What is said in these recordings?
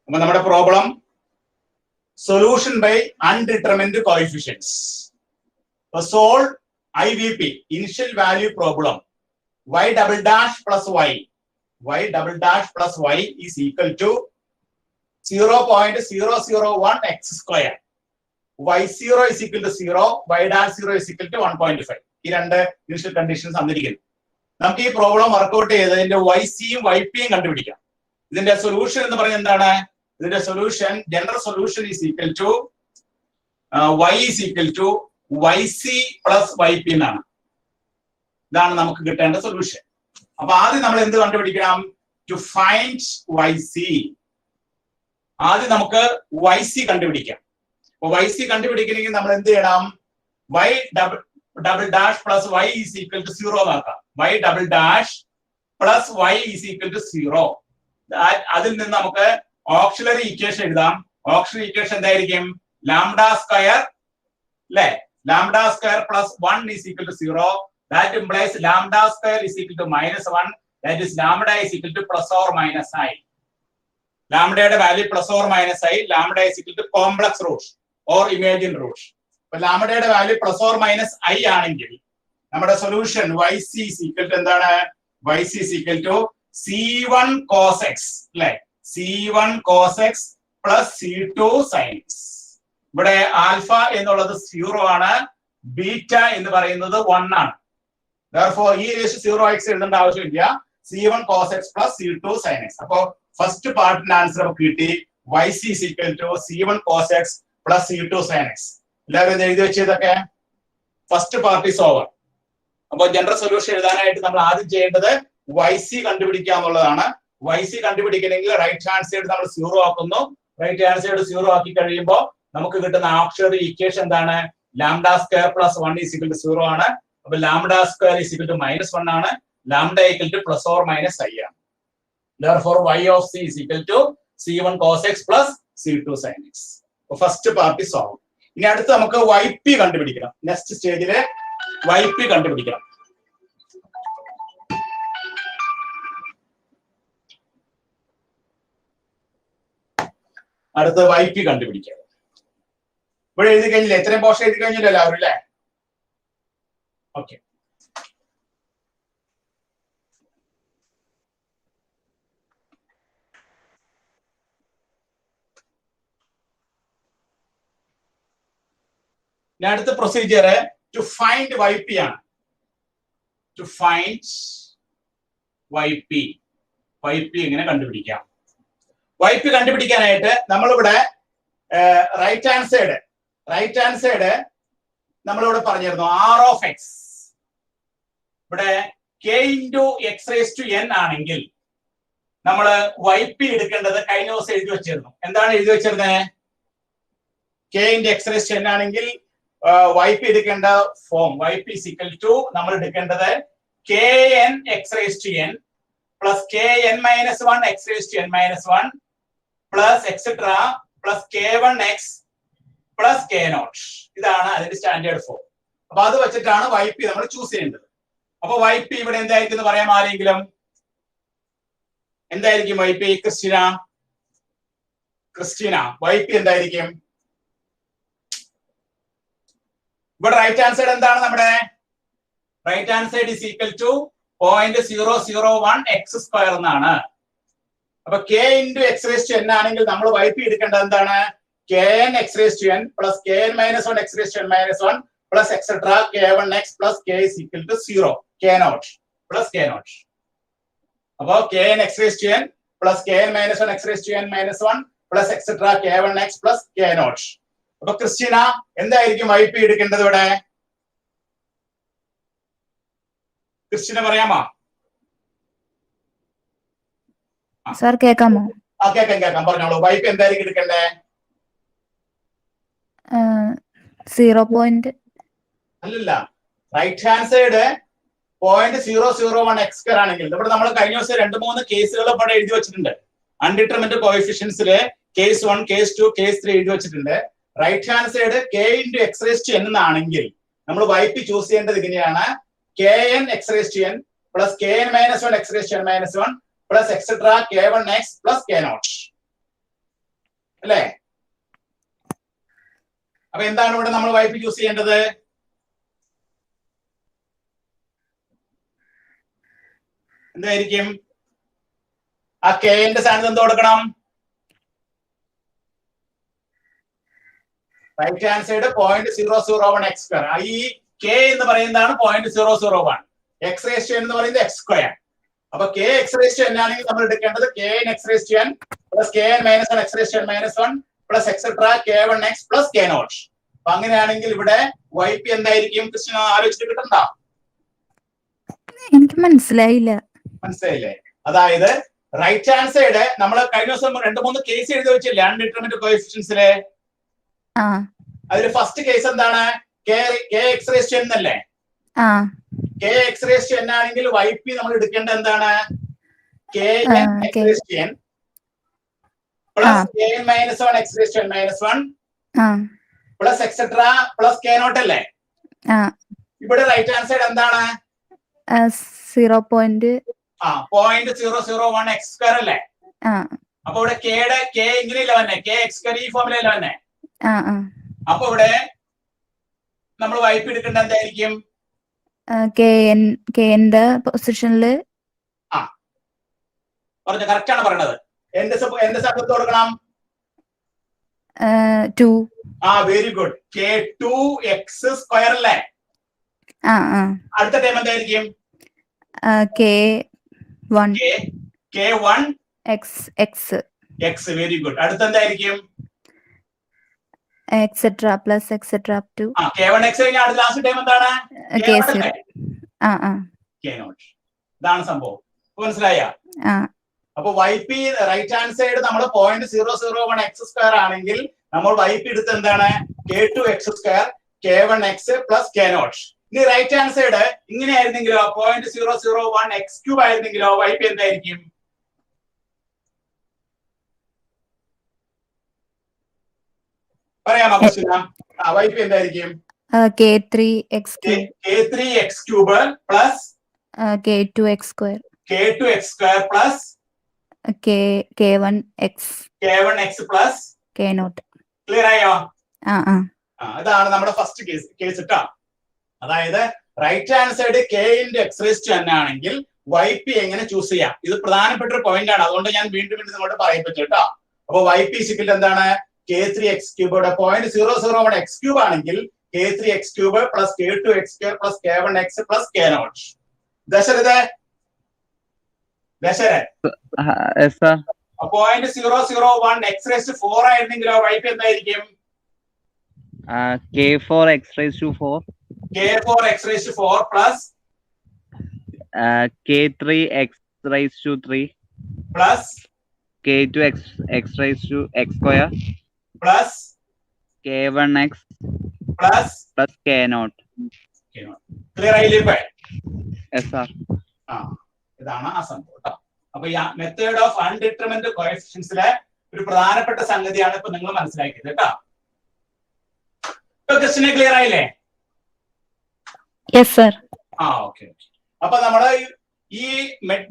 അപ്പൊ നമ്മുടെ problem solution by undetermined coefficients. Solve IVP initial value problem y double dash plus y is equal to 0.001 x square. y0 is equal to 0, y dash 0 is equal to 1.5. ഈ രണ്ട് initial conditions തന്നിരിക്കുന്നു. നമുക്ക് ഈ problem workout ചെയ്ത് ഇതിന്റെ YCയും YPയും കണ്ടുപിടിക്കാം. ഇതിന്റെ solution എന്ന് പറയുന്നത് എന്താണ്? ഇതിന്റെ solution, general solution is equal to y is equal to YC plus YP എന്നാണ്. ഇതാണ് നമുക്ക് കിട്ടേണ്ട സൊല്യൂഷൻ. അപ്പൊ ആദ്യം നമ്മൾ എന്ത് കണ്ടുപിടിക്കണം? To find YC. ആദ്യം നമുക്ക് YC കണ്ടുപിടിക്കാം. അപ്പൊ YC കണ്ടുപിടിക്കണമെങ്കിൽ നമ്മൾ എന്ത് ചെയ്യണം? y double dash plus y is equal to 0 നോക്കാം. y double dash plus y is equal to 0. അതിൽ നിന്ന് നമുക്ക് ഓക്സിലറി ഇക്വേഷൻ എഴുതാം. ഓക്സിലറി ഇക്വേഷൻ എന്തായിരിക്കും? ലാംഡ സ്ക്വയർ അല്ലെ? Lambda square plus 1 is equal to 0. That implies lambda square is equal to -1. That is lambda is equal to plus or minus I. Lambda യുടെ value plus or minus I. Lambda is equal to complex Roots or imagine Roots. അപ്പൊ lambda യുടെ value plus or minus I ആണെങ്കിൽ നമ്മുടെ solution YC is equal to എന്താണ്? YC is equal to C1 cos x അല്ലെ? C1 cos x plus C2 sin x. ഇവിടെ alpha എന്നുള്ളത് 0 ആണ്, beta എന്ന് പറയുന്നത് 1 ആണ്. Therefore, e raised to 0x എഴുതേണ്ട ആവശ്യമില്ല. C1 cos x plus C2 sin x. അപ്പോ ഫസ്റ്റ് പാർട്ടിന്റെ ആൻസർ നമുക്ക് കിട്ടി. YC is equal to C1 cos x plus C2 sin x. എല്ലാവരും എഴുതി വെച്ചതൊക്കെ ഫസ്റ്റ് പാർട്ട് ഈസ് ഓവർ. അപ്പൊ ജനറൽ സൊല്യൂഷൻ എഴുതാനായിട്ട് നമ്മൾ ആദ്യം ചെയ്യേണ്ടത് YC കണ്ടുപിടിക്കുക എന്നുള്ളതാണ്. YC കണ്ടുപിടിക്കണമെങ്കിൽ റൈറ്റ് ഹാൻഡ് സൈഡ് നമ്മൾ 0 ആക്കുന്നു. റൈറ്റ് ഹാൻഡ് സൈഡ് 0 ആക്കി കഴിയുമ്പോൾ നമുക്ക് കിട്ടുന്ന ഓക്സിലറി ഇക്വേഷൻ എന്താണ്? Lambda square plus 1 is equal to 0 ആണ്. അപ്പൊ lambda square is equal to -1 ആണ്. Lambda equal to plus or minus I ആണ്. Therefore, y of c is equal to C1 cos x plus C2 sin x. First part solve. ഇനി അടുത്ത് നമുക്ക് YP കണ്ടുപിടിക്കണം. Next സ്റ്റേജില് YP കണ്ടുപിടിക്കണം. അടുത്ത് YP കണ്ടുപിടിക്കാം. ഇവിടെ എഴുതി കഴിഞ്ഞില്ല, എത്രയും പോർഷൻ എഴുതി കഴിഞ്ഞില്ല എല്ലാവരും അല്ലേ? ഓക്കെ. അടുത്ത പ്രൊസീജിയർ ടു ഫൈൻഡ് YP ആണ്. ടു ഫൈൻഡ് YP എങ്ങനെ കണ്ടുപിടിക്കാം? YP കണ്ടുപിടിക്കാനായിട്ട് നമ്മളിവിടെ റൈറ്റ് ഹാൻഡ് സൈഡ് നമ്മളിവിടെ പറഞ്ഞിരുന്നു R of x. ഇവിടെ k into x raised to n ആണെങ്കിൽ നമ്മൾ YP എടുക്കേണ്ടത് കഴിഞ്ഞ ദിവസം എഴുതി വെച്ചിരുന്നു. എന്താണ് എഴുതി വെച്ചിരുന്നത്? k into x raised to n ആണെങ്കിൽ YP എടുക്കേണ്ട form YP is equal to നമ്മൾ എടുക്കേണ്ടത് kn x raised to n plus kn minus 1 x raised to n minus 1 plus etc plus k1x plus k0. ഇതാണ് അതിന്റെ standard form. അപ്പൊ അത് വെച്ചിട്ടാണ് YP നമ്മൾ ചൂസ് ചെയ്യേണ്ടത്. അപ്പൊ YP ഇവിടെ എന്തായിരിക്കും എന്ന് പറയാം ആരെങ്കിലും? എന്തായിരിക്കും YP? ക്രിസ്റ്റീന YP എന്തായിരിക്കും? ഇവിടെ റൈറ്റ് ഹാൻഡ് സൈഡ് എന്താണ്? നമ്മുടെ right hand side is equal to 0.001 x square എന്നാണ്. അപ്പൊ k into x raised to n ആണെങ്കിൽ നമ്മൾ YP എടുക്കേണ്ടത് എന്താണ്? kn x raised to n plus kn minus 1 x raised to n minus 1 plus etc k1x plus k is equal to 0 k0 plus k0. അപ്പൊ kn x raised to n plus kn minus 1 x raised to n minus 1 plus etc k1x plus k0. അപ്പൊ Christina എന്തായിരിക്കും YP എടുക്കേണ്ടത് ഇവിടെ? Christina പറയാമോ? Sir കേൾക്കാമോ? കേൾക്കാം പറഞ്ഞോളൂ. YP എന്തായിരിക്കും എടുക്കണ്ടേ? 0. അല്ലല്ല, right hand side 0.001 x square ആണെങ്കിൽ ഇവിടെ നമ്മൾ കഴിഞ്ഞ ദിവസം 2-3 കേസുകൾ ഇവിടെ എഴുതി വെച്ചിട്ടുണ്ട്. അൺഡിറ്റർമിൻഡ് കോഎഫിഷ്യൻസിലെ കേസ് 1, കേസ് 2, കേസ് 3 എഴുതി വെച്ചിട്ടുണ്ട്. Right hand side k into x raised to n എന്നാണെങ്കിൽ നമ്മൾ YP ചൂസ് ചെയ്യേണ്ടത് ഇങ്ങനെയാണ്: kn x raised to n plus kn minus 1 x raised to n minus 1 plus etc k1x plus k0. അല്ലേ? അപ്പൊ എന്താണ് ഇവിടെ നമ്മൾ YP ചൂസ് ചെയ്യേണ്ടത്? എന്തായിരിക്കും? ആ കെന്റെ സ്ഥാനത്ത് എന്ത് കൊടുക്കണം? Right hand side 0.001 x square. ഈ കെ എന്ന് പറയുന്നതാണ് 0.001. x റേസ് ടു n എന്ന് പറയുന്നത് x സ്ക്വയർ. അപ്പൊ k x raise to n ആണെങ്കിൽ നമ്മൾ എടുക്കേണ്ടത് kn x raise to n plus kn minus 1 x raise to n minus 1 plus etcetera k1x plus k0. അപ്പൊ അങ്ങനെയാണെങ്കിൽ ഇവിടെ YP എന്തായിരിക്കും? കൃഷ്ണ ആലോചിച്ചിട്ട് കിട്ടണ്ട? എനിക്ക് മനസ്സിലായില്ല. മനസ്സിലായില്ലേ? അതായത് റൈറ്റ് ഹാൻഡ് സൈഡ് നമ്മൾ കഴിഞ്ഞ ദിവസം 2-3 കേസ് എഴുതി വെച്ചില്ലേ അൺഡിറ്റർമിൻഡ് കോഎഫിഷ്യൻസിലെ? അതിൽ ഫസ്റ്റ് കേസ് എന്താണ്? k x raise to n അല്ലേ? k x raise to n ആണെങ്കിൽ YP നമ്മൾ എടുക്കേണ്ടത് എന്താണ്? kn x raise to n plus kn minus 1 x raise to n minus 1 plus etcetera plus k0 അല്ലേ? ഇവിടെ റൈറ്റ് ഹാൻഡ് സൈഡ് എന്താണ്? 0.001 x square അല്ലേ? അപ്പൊ ഇവിടെ കെയുടെ k ഇങ്ങനെയല്ല വന്നെ, k x സ്ക്വയർ ഈ ഫോമിലല്ല വന്നെ. അപ്പൊ ഇവിടെ നമ്മൾ YP എടുക്കേണ്ട എന്തായിരിക്കും? kന്റെ പൊസിഷനില് പറഞ്ഞു, കറക്റ്റ് ആണ് പറയണത്. എന്റെ സ്ഥാനത്ത് കൊടുക്കണം 2. Very good. k2x സ്ക്വയർ അല്ലേ? അടുത്ത ടൈം എന്തായിരിക്കും? k1 x. Very good. അടുത്ത എന്തായിരിക്കും? Etcetera plus etcetera up to k1x കഴിഞ്ഞാൽ അടുത്ത ലാസ്റ്റ് ടൈം എന്താണ്? k0. k0. ഇതാണ് സംഭവം. മനസ്സിലായ? അപ്പൊ YP റൈറ്റ് ഹാൻഡ് സൈഡ് നമ്മൾ 0.001 x സ്ക്വയർ ആണെങ്കിൽ നമ്മൾ YP എടുത്ത് എന്താണ്? k2x square k1x plus k0. ഇനി റൈറ്റ് ഹാൻഡ് സൈഡ് ഇങ്ങനെ ആയിരുന്നെങ്കിലോ 0.001 x ക്യൂബ് ആയിരുന്നെങ്കിലോ YP എന്തായിരിക്കും? പറയാമോ ക്വസ്റ്റ്യൻ? YP എന്തായിരിക്കും? k3x cube plus k2x square plus k1x plus k0. Clear ആയോ? ഇതാണ് നമ്മുടെ ഫസ്റ്റ് കേസ് കേട്ടോ. അതായത് right hand side k into x raised to n ആണെങ്കിൽ YP എങ്ങനെ ചൂസ് ചെയ്യാം? ഇത് പ്രധാനപ്പെട്ട ഒരു പോയിന്റ് ആണ്. അതുകൊണ്ട് ഞാൻ വീണ്ടും നിങ്ങളോട് പറയിപ്പിച്ചു കേട്ടോ. അപ്പൊ YP സിക്കിൽ എന്താണ്? k3x ക്യൂബ് 0.001 x ക്യൂബ് ആണെങ്കിൽ k3x cube plus k2x square plus k1x plus k0. Dasharath 0.001 x raised to 4 ആയിരുന്നെങ്കിലോ YP എന്തായിരിക്കും? k4x raised to 4 plus k3x raised to 3 plus k2x raised to x square plus k1x plus k0. Clear ആയില്ലേ? ഇതാണ് ആ സംഭവം. അപ്പൊ ഈ method of undetermined കോഎഫിഷ്യൻസിലെ ഒരു പ്രധാനപ്പെട്ട സംഗതിയാണ് ഇപ്പൊ നിങ്ങൾ മനസ്സിലാക്കിയത് കേട്ടോ. ക്വസ്റ്റ്യൻ ക്ലിയർ ആയില്ലേ? Yes sir. ഓക്കെ. അപ്പൊ നമ്മള് ഈ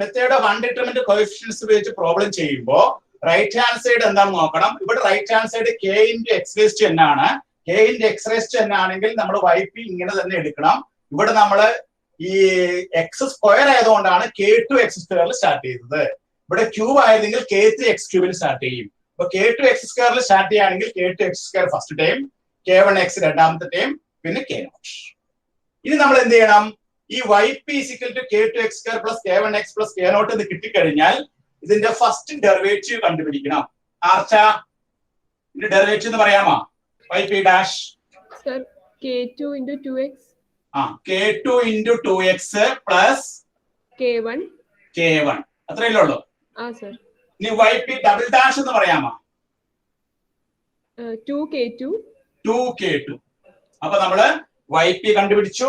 മെത്തേഡ് ഓഫ് അൺഡിറ്റർമിൻഡ് കോഎഫിഷ്യൻസ് ഉപയോഗിച്ച് പ്രോബ്ലം ചെയ്യുമ്പോൾ റൈറ്റ് ഹാൻഡ് സൈഡ് എന്താണെന്ന് നോക്കണം. ഇവിടെ right hand side k into x raised to n ആണ്. k into x raised to n ആണെങ്കിൽ നമ്മൾ YP ഇങ്ങനെ തന്നെ എടുക്കണം. ഇവിടെ നമ്മള് ഈ x സ്ക്വയർ ആയതുകൊണ്ടാണ് k2x സ്ക്വയറിൽ സ്റ്റാർട്ട് ചെയ്തത്. ഇവിടെ ക്യൂബ് ആയതെങ്കിൽ k3x ക്യൂബിൽ സ്റ്റാർട്ട് ചെയ്യും. അപ്പൊ k2x സ്ക്വയറിൽ സ്റ്റാർട്ട് ചെയ്യുകയാണെങ്കിൽ k2x square first time, k1x രണ്ടാമത്തെ ടൈം, പിന്നെ k0. ഇനി നമ്മൾ എന്ത് ചെയ്യണം? ഈ YP k2x square plus k1x plus k0 എന്ന് കിട്ടിക്കഴിഞ്ഞാൽ ഇതിന്റെ ഫസ്റ്റ് ഡെറിവേറ്റീവ് കണ്ടുപിടിക്കണം. ആർച്ച ഇതിന്റെ ഡെറിവേറ്റീവ് എന്ന് പറയാമോ? YP dash k2 into 2x k2 into 2x plus k1 അത്രയല്ലേ ഉള്ളൂ. ഇനി YP ഡബിൾ ഡാഷ് എന്ന് പറയാമോ? 2k2. അപ്പൊ നമ്മള് YP കണ്ടുപിടിച്ചു,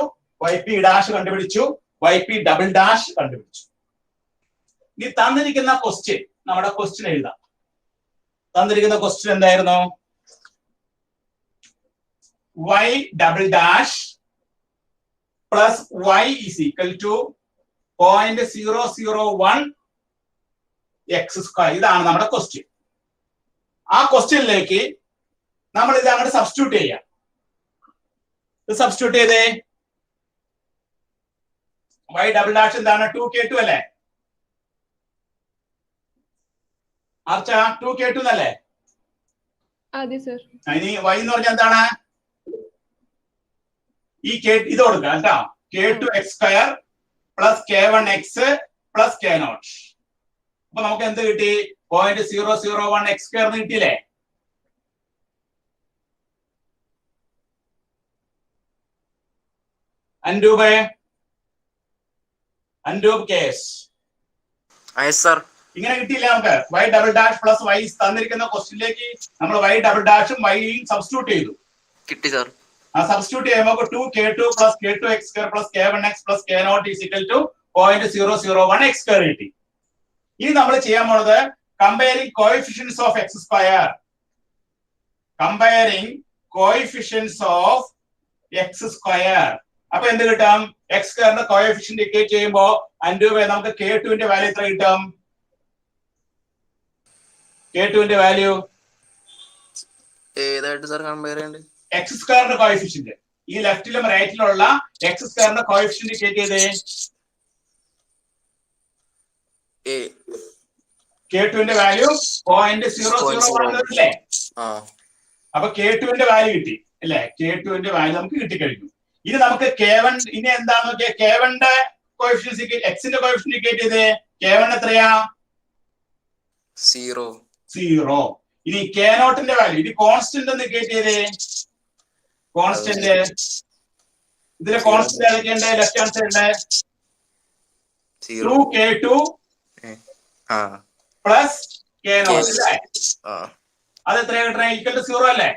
YP ഡാഷ് കണ്ടുപിടിച്ചു, YP ഡബിൾ ഡാഷ് കണ്ടുപിടിച്ചു. ഇനി തന്നിരിക്കുന്ന ക്വസ്റ്റ്യൻ നമ്മുടെ ക്വസ്റ്റ്യൻ എഴുതാം. തന്നിരിക്കുന്ന ക്വസ്റ്റ്യൻ എന്തായിരുന്നു? y double dash plus y is equal to 0.001 x square. ഇതാണ് നമ്മുടെ ക്വസ്റ്റ്യൻ. ആ ക്വസ്റ്റ്യനിലേക്ക് നമ്മൾ ഇത് അങ്ങോട്ട് സബ്സ്റ്റിറ്റ്യൂട്ട് ചെയ്യാം. ഇത് സബ്സ്റ്റിറ്റ്യൂട്ട് ചെയ്തേ. y ഡബിൾ ഡാഷ് എന്താണ് 2k2 അല്ലേ? ആർച്ച 2k2 എന്നല്ലേ? അതെ സർ. ഇനി y എന്ന് പറഞ്ഞാൽ എന്താണ്? ഈ ഇത് കൊടുക്കുക കേട്ടോ. k2x² plus k1x plus k0. അപ്പൊ നമുക്ക് എന്ത് കിട്ടി? 0.001 x² എന്ന് കിട്ടിയില്ലേ? അൻഡൂബ് കേസ് ഇങ്ങനെ കിട്ടിയില്ല നമുക്ക്. y double dash plus y തന്നിരിക്കുന്ന ക്വസ്റ്റ്യനിലേക്ക് നമ്മൾ y ഡബിൾ ഡാഷും y സബ്സ്റ്റിറ്റ്യൂട്ട് ചെയ്തു. കിട്ടി സാർ. ആ സബ്സ്റ്റിറ്റ്യൂട്ട് ചെയ്യുമ്പോൾ 2k2 plus k2x² plus k1x plus k0 is equal to 0.001 x² കിട്ടി. ഇനി നമ്മൾ ചെയ്യാൻ പോണത് comparing coefficients of x². Comparing coefficients of x². അപ്പൊ എന്ത് കിട്ടാം? x² കോഎഫിഷ്യന്റ് ഇക്വേറ്റ് ചെയ്യുമ്പോ അൻഡൂബെ നമുക്ക് k2 ന്റെ വാല്യൂ എത്ര കിട്ടും? k2 ന്റെ വാല്യൂ ഏതായിട്ട് സാർ കമ്പയർ ചെയ്യണ്ടേ? x² കോഎഫിഷ്യന്റ് ഈ ലെഫ്റ്റിലും റൈറ്റിലുള്ള x² കോഎഫിഷ്യന്റ് ഇക്വേറ്റ് ചെയ്തേ. k2 ന്റെ വാല്യൂ 0.001 അല്ലേ? അപ്പൊ k2 ന്റെ വാല്യൂ കിട്ടി അല്ലേ? k2 ന്റെ വാല്യൂ നമുക്ക് കിട്ടിക്കഴിഞ്ഞു. ഇനി നമുക്ക് k1 ഇനി എന്താന്ന് നോക്കിയാൽ k1 ന്റെ കോഎഫിഷ്യന്റ് x ന്റെ കോഎഫിഷ്യന്റ് ഇക്വേറ്റ് ചെയ്തേ. k1 എത്രയാ? 0. ഇനി k0 ന്റെ വാല്യൂ ഇത് കോൺസ്റ്റന്റ് എന്ന് ഇക്വേറ്റ് ചെയ്തേ. കോൺസ്റ്റന്റ് ഇതിലെ കോൺസ്റ്റന്റ് ഏതൊക്കെയുണ്ട്? ലെഫ്റ്റ് ഹാൻഡ് സൈഡിലെ 2k2 പ്ലസ് k0 അല്ലേ? അത് എത്രയാ കിട്ടണേ? ഈക്വൽ ടു 0 അല്ലേ?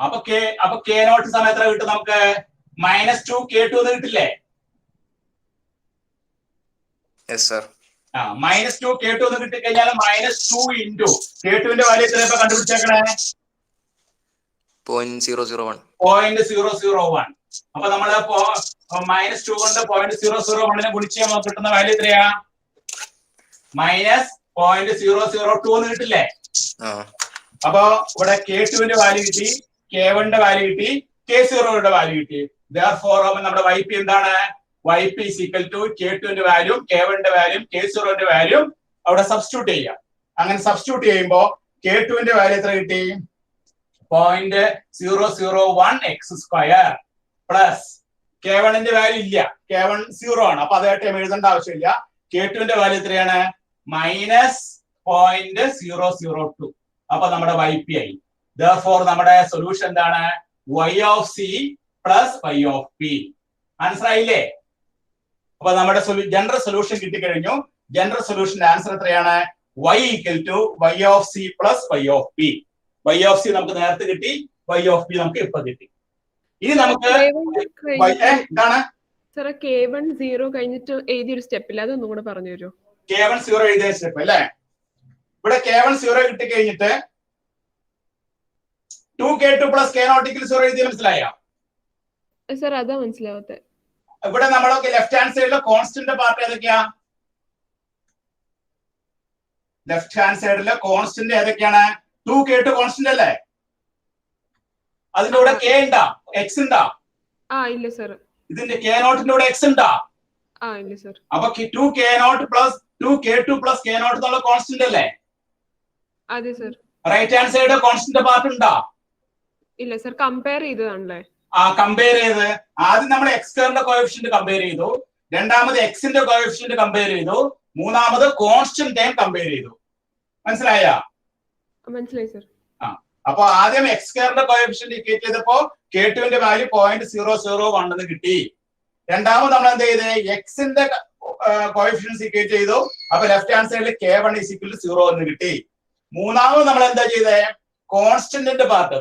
അപ്പൊ k0 സമയം എത്ര കിട്ടും നമുക്ക്? -2k2 എന്ന് കിട്ടില്ലേ? -2k2 എന്ന് കിട്ടിക്കഴിഞ്ഞാൽ -2 ഇൻറ്റു k2 ന്റെ വാല്യൂ എത്ര ഇപ്പൊ കണ്ടുപിടിച്ചേക്കണേ? 0.001. അപ്പൊ നമ്മള് -2 കൊണ്ട് 0.001 ഗുണിച്ച് നമുക്ക് കിട്ടുന്ന വാല്യൂ എത്രയാ? -0.002 എന്ന് കിട്ടില്ലേ? അപ്പൊ ഇവിടെ k2 ന്റെ വാല്യൂ കിട്ടി, k1 ന്റെ വാല്യൂ കിട്ടി, k0 ന്റെ വാല്യൂ കിട്ടി. therefore നമ്മുടെ yp എന്താണ്? yp is equal to k2 ന്റെ വാല്യൂ, k1 ന്റെ വാല്യൂ, k0 ന്റെ വാല്യൂ അവിടെ സബ്സ്റ്റിറ്റ്യൂട്ട് ചെയ്യാം. അങ്ങനെ സബ്സ്റ്റിറ്റ്യൂട്ട് ചെയ്യുമ്പോ k2 ന്റെ വാല്യൂ എത്ര കിട്ടി? 0.001 x² പ്ലസ് k1 ന്റെ വാല്യൂ ഇല്ല, k1 0 ആണ്. അപ്പൊ അതായിട്ട് എഴുതേണ്ട ആവശ്യമില്ല. k2 ന്റെ വാല്യൂ എത്രയാണ്? -0.002. അപ്പൊ നമ്മുടെ yp ആയി. therefore നമ്മുടെ സൊല്യൂഷൻ എന്താണ്? y of c plus y of p. Answer ആയില്ലേ? അപ്പൊ നമ്മുടെ ജനറൽ സൊല്യൂഷൻ കിട്ടിക്കഴിഞ്ഞു. ജനറൽ സൊല്യൂഷന്റെ ആൻസർ എത്രയാണ്? y equal to y of c plus y of p. y of c നമുക്ക് നേരത്തെ കിട്ടി, y of p നമുക്ക് ഇപ്പൊ കിട്ടി. ഇനി നമുക്ക് എന്താണ് k1 0 കഴിഞ്ഞിട്ട് എഴുതിയൊരു സ്റ്റെപ്പില്ല, അതൊന്നും കൂടെ പറഞ്ഞു തരുമോ? k1 0 എഴുതിയ സ്റ്റെപ്പ് അല്ലേ? ഇവിടെ k1 0 കിട്ടി കഴിഞ്ഞിട്ട് 2k2 plus k0 equal 0 എഴുതിയ മനസ്സിലായോ? സർ അതാ മനസ്സിലാവാത്തെ. ഇവിടെ നമ്മളൊക്കെ ലെഫ്റ്റ് ഹാൻഡ് സൈഡിലെ കോൺസ്റ്റന്റ് പാർട്ട് ഏതൊക്കെയാ? ലെഫ്റ്റ് ഹാൻഡ് സൈഡിലെ കോൺസ്റ്റന്റ് ഏതൊക്കെയാണ്? 2k2 കോൺസ്റ്റന്റ് അല്ലേ? അതിന്റെ കൂടെ k ഉണ്ടാ, x ഉണ്ടാ? ഇല്ല സർ. ഇതിന്റെ k0 ന്റെ കൂടെ x ഉണ്ടാ? ഇല്ല സർ. അപ്പൊ 2k0 plus 2k2 plus k0 എന്നുള്ള കോൺസ്റ്റന്റ് അല്ലേ? അതെ sir. Right hand side constant part ഉണ്ടാ? ഇല്ല സർ, കമ്പയർ ചെയ്തതാണല്ലേ? കമ്പയർ ചെയ്ത് ആദ്യം നമ്മൾ x² കോഎഫിഷ്യന്റ് കമ്പയർ ചെയ്തു, രണ്ടാമത് x ന്റെ കോഎഫിഷ്യന്റ് കമ്പയർ ചെയ്തു, മൂന്നാമത് കോൺസ്റ്റന്റ് ടൈം കമ്പയർ ചെയ്തു. മനസ്സിലായ? മനസ്സിലായി സർ. അപ്പൊ ആദ്യം x² കോഎഫിഷ്യന്റ് ഇക്വേറ്റ് ചെയ്തപ്പോ k2 ന്റെ വാല്യൂ 0.001 എന്ന് കിട്ടി. രണ്ടാമത് നമ്മൾ എന്ത് ചെയ്ത്? x ന്റെ കോഎഫിഷ്യൻസ് ഇക്വേറ്റ് ചെയ്തു. അപ്പൊ ലെഫ്റ്റ് ഹാൻഡ് സൈഡിൽ k1 is equal to 0 എന്ന് കിട്ടി. മൂന്നാമത് നമ്മൾ എന്താ ചെയ്തേ? കോൺസ്റ്റന്റിന്റെ പാർട്ട്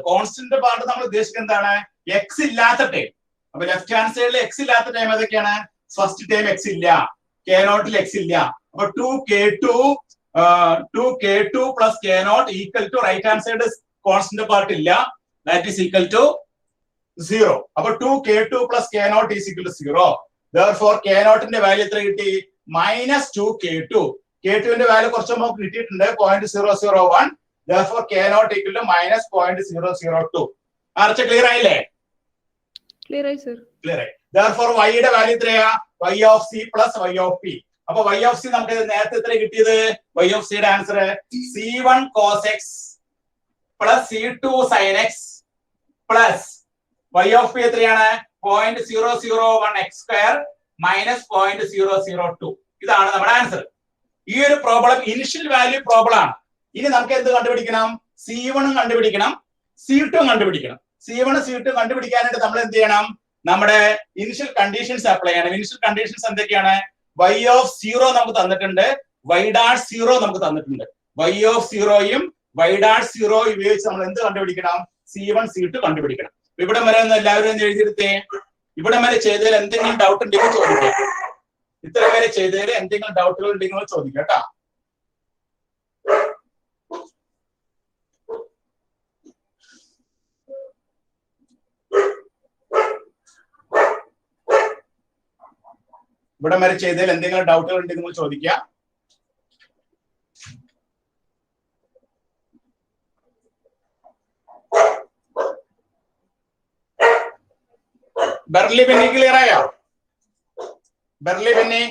നമ്മൾ ഉദ്ദേശിക്കുന്നത് എന്താണ്? x ഇല്ലാത്ത ടൈം. അപ്പൊ ലെഫ്റ്റ് ഹാൻഡ് സൈഡിൽ x ഇല്ലാത്ത ടൈം ഏതൊക്കെയാണ്? ഫസ്റ്റ് ടൈം x ഇല്ല, k0 x ഇല്ല. അപ്പൊ 2k2 plus k0 equal to right hand side constant part ഇല്ല, ദാറ്റ് ഈസ് ഈക്വൽ ടു 0. അപ്പൊ 2k2 plus k0 is equal to 0. therefore k0 ന്റെ value എത്ര കിട്ടി? -2k2. K2 വാല്യൂ കുറച്ച് നമുക്ക് കിട്ടിയിട്ടുണ്ട് 0.001. Therefore K0 equal to minus 0.002. Archa clear ആയില്ലേ? Clear ആയി സർ. ക്ലിയർ ആയി. Therefore y യുടെ വാല്യൂ എത്രയാ? y of c plus y of p. അപ്പൊ y of c നമുക്ക് നേരത്തെ എത്ര കിട്ടിയത്? y of c യുടെ answer c1 cos x plus c2 sin x plus y of p എത്രയാണ്? 0.001 x square minus 0.002. ഇതാണ് നമ്മുടെ ആൻസർ. ഈ ഒരു പ്രോബ്ലം ഇനിഷ്യൽ വാല്യൂ പ്രോബ്ലം ആണ്. ഇനി നമുക്ക് എന്ത് കണ്ടുപിടിക്കണം? C1 കണ്ടുപിടിക്കണം, C2 കണ്ടുപിടിക്കണം. C1 C2 കണ്ടുപിടിക്കാനായിട്ട് നമ്മൾ എന്ത് ചെയ്യണം? നമ്മുടെ ഇനിഷ്യൽ കണ്ടീഷൻസ് അപ്ലൈ ചെയ്യണം. ഇനിഷ്യൽ കണ്ടീഷൻസ് എന്തൊക്കെയാണ്? y of 0 നമുക്ക് തന്നിട്ടുണ്ട്, y dash 0 നമുക്ക് തന്നിട്ടുണ്ട്. y of 0യും y dash 0 ഉപയോഗിച്ച് നമ്മൾ എന്ത് കണ്ടുപിടിക്കണം? C1 C2 കണ്ടുപിടിക്കണം. ഇവിടെ വരെ ഒന്ന് എല്ലാവരും ഒന്ന് എഴുതിയെടുത്തേ. ഇവിടെ വരെ ചെയ്തതിൽ എന്തെങ്കിലും ഡൗട്ട് ഉണ്ടെങ്കിൽ ചോദിക്കാം. ഇത്ര വരെ ചെയ്തതിൽ എന്തെങ്കിലും ഡൗട്ടുകൾ ഉണ്ടെങ്കിൽ ചോദിക്കാം കേട്ടോ. ഇവിടെ വരെ ചെയ്തതിൽ എന്തെങ്കിലും ഡൗട്ടുകൾ ഉണ്ടെങ്കിൽ നിങ്ങൾ ചോദിക്കാം. ബെർലി ബെന്നി ക്ലിയർ ആയോ? ബെർലി ബെന്നി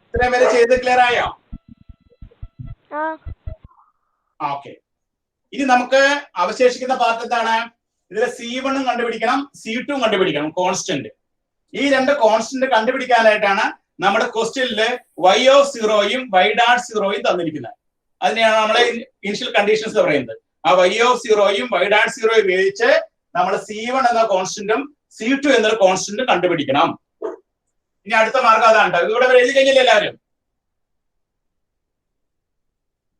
ഇത്രയും വരെ ചെയ്ത് ക്ലിയർ ആയോ? ഓക്കെ. ഇനി നമുക്ക് അവശേഷിക്കുന്ന പാർട്ട് എന്താണ്? ഇതിൽ C1 കണ്ടുപിടിക്കണം, C2 കണ്ടുപിടിക്കണം, കോൺസ്റ്റന്റ്. ഈ രണ്ട് കോൺസ്റ്റന്റ് കണ്ടുപിടിക്കാനായിട്ടാണ് നമ്മുടെ ക്വസ്റ്റ്യനിൽ y of 0യും y dash 0യും തന്നിരിക്കുന്നത്. അതിനെയാണ് നമ്മളെ ഇനിഷ്യൽ കണ്ടീഷൻസ് പറയുന്നത്. ആ y of 0യും y dash 0യും ഉപയോഗിച്ച് നമ്മൾ C1 എന്ന കോൺസ്റ്റന്റും C2 എന്ന കോൺസ്റ്റന്റും കണ്ടുപിടിക്കണം. ഇനി അടുത്ത മാർഗം അതാണ്. ഇവിടെ എഴുതി കഴിഞ്ഞില്ല എല്ലാവരും?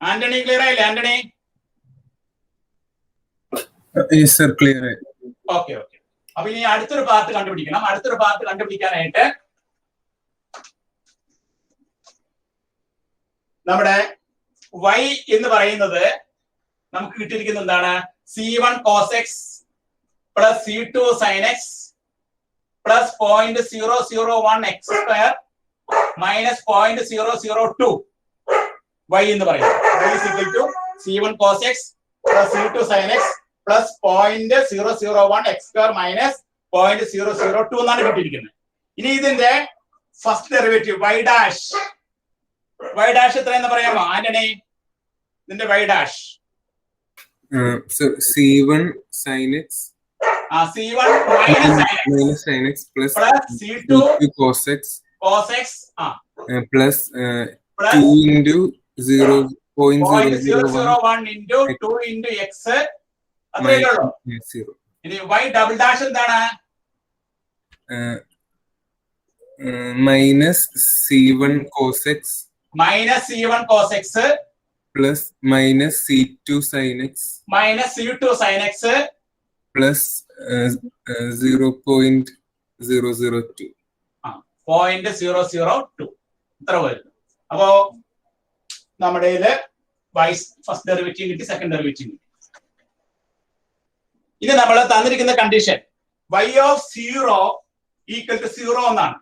ആന്റണി ക്ലിയർ ആയില്ലേ? ആന്റണി ഓക്കെ. അപ്പൊ ഇനി അടുത്തൊരു പാർട്ട് കണ്ടുപിടിക്കണം. അടുത്തൊരു പാർട്ട് കണ്ടുപിടിക്കാനായിട്ട് നമ്മുടെ y എന്ന് പറയുന്നത് നമുക്ക് കിട്ടിയിരിക്കുന്നത് എന്താണ്? C1 cos x plus C2 sin x plus 0.001 x square minus 0.002 y എന്ന് പറയുന്നത്. y is equal to C1 cos x plus C2 sin x plus 0.001 x square minus 0.002 എന്നാണ് കിട്ടിയിരിക്കുന്നത്. ഇനി ഇതിന്റെ ഫസ്റ്റ് ഡെറിവേറ്റീവ് y dash എത്രയെന്ന് പറയാമോ ആന്റണി? ഇതിന്റെ y dash C1 sin x C1 minus sin x plus C2 cos x plus 2 into 0.001 into 2 into x അത്രയേ ഉള്ളൂ. ഇനി y ഡബിൾ ഡാഷ് എന്താണ്? minus C1 cos x plus minus C2 sin x minus C2 sin x plus 0.002 0.002 ഇത്ര വരുന്നു. അപ്പോ നമ്മുടെ first derivative കിട്ടി, second derivative കിട്ടി. ഇത് നമ്മൾ തന്നിരിക്കുന്ന condition y of 0 equal to 0 എന്നാണ്.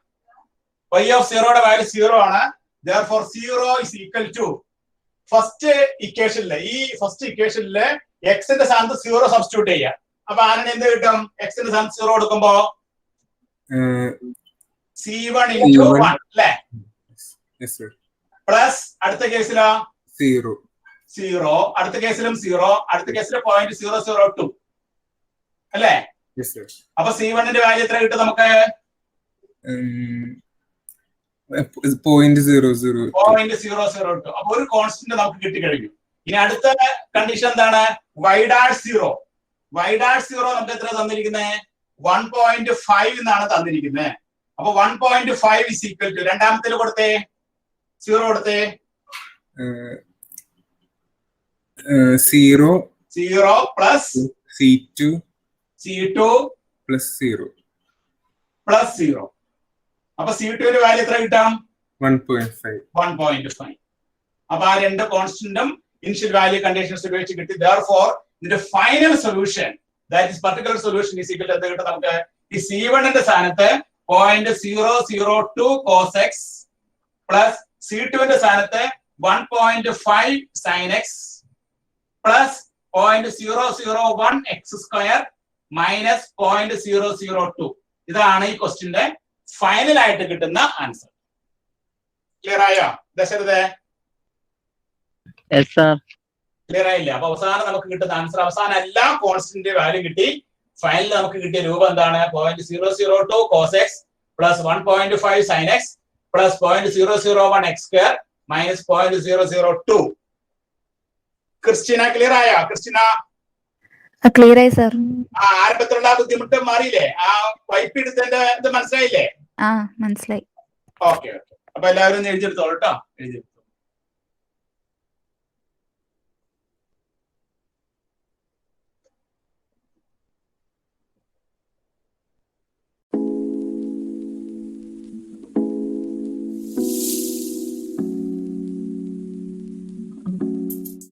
y of 0യുടെ വാല്യൂ 0 ആണ്. Therefore 0 is equal to first ഇക്വേഷനിലെ x ന്റെ സ്ഥാനത്ത് 0 സബ്സ്റ്റിറ്റ്യൂട്ട് ചെയ്യുക. അപ്പൊ ആരാണ് എന്ത് കിട്ടും? x ന്റെ സ്ഥാനത്ത് 0 കൊടുക്കുമ്പോ C1 into 1 അല്ലേ? പ്ലസ് അടുത്ത കേസിലോ 0, അടുത്ത കേസിലും 0, അടുത്ത കേസിൽ 0.002 അല്ലേ? അപ്പൊ C1 ന്റെ വാല്യൂ എത്ര കിട്ടും നമുക്ക്? 0.002. അപ്പൊ ഒരു കോൺസ്റ്റന്റ് നമുക്ക് കിട്ടിക്കഴിഞ്ഞു. ഇനി അടുത്ത കണ്ടീഷൻ എന്താണ്? y dash 0 നമുക്ക് എത്ര തന്നിരിക്കുന്നത്? 1.5 എന്നാണ് തന്നിരിക്കുന്നത്. അപ്പൊ 1.5 is equal to രണ്ടാമത്തിൽ കൊടുത്തേ 0 കൊടുത്തേ 0 plus C2 plus 0. അപ്പൊ C2 ന്റെ വാല്യൂ എത്ര കിട്ടാം? 1.5. അപ്പൊ ആ രണ്ട് കോൺസ്റ്റന്റും ഇനിഷ്യൽ വാല്യൂ കണ്ടീഷൻസ് ഉപയോഗിച്ച് കിട്ടി. Therefore ഇതിന്റെ final solution, that is particular solution is equal to എന്ത് കിട്ടും നമുക്ക്? ഈ C1 ന്റെ സ്ഥാനത്ത് 0.002 cos x പ്ലസ് C2 സ്ഥാനത്ത് 1.5 sin x plus 0.001 x square minus 0.002. ഇതാണ് ഈ ക്വസ്റ്റ്യന്റെ ഫൈനൽ ആയിട്ട് കിട്ടുന്ന ആൻസർ. ക്ലിയർ ആയോ ദശരഥേ? Yes, sir. ക്ലിയർ ആയില്ല? അപ്പൊ അവസാനം നമുക്ക് കിട്ടുന്ന ആൻസർ, അവസാനം എല്ലാ കോൺസ്റ്റന്റിന്റെ വാല്യൂ കിട്ടി. ഫൈനൽ നമുക്ക് കിട്ടിയ രൂപം എന്താണ്? 0.002 cos x plus 1.5 sin x plus 0.001 x square minus 0.002. ക്രിസ്റ്റ്യന ക്ലിയർ ആയോ? ക്രിസ്റ്റ്യന ക്ലിയർ ആയി സർ. ആരംഭത്തിലുള്ള ബുദ്ധിമുട്ട് മാറിയില്ലേ? ആ വൈപ്പ് എടുത്തതിന്റെ ഇത് മനസ്സിലായില്ലേ? മനസ്സിലായി. ഓക്കെ. അപ്പൊ എല്ലാവരും എഴുതിയെടുത്തോളൂ കേട്ടോ. എഴുതി.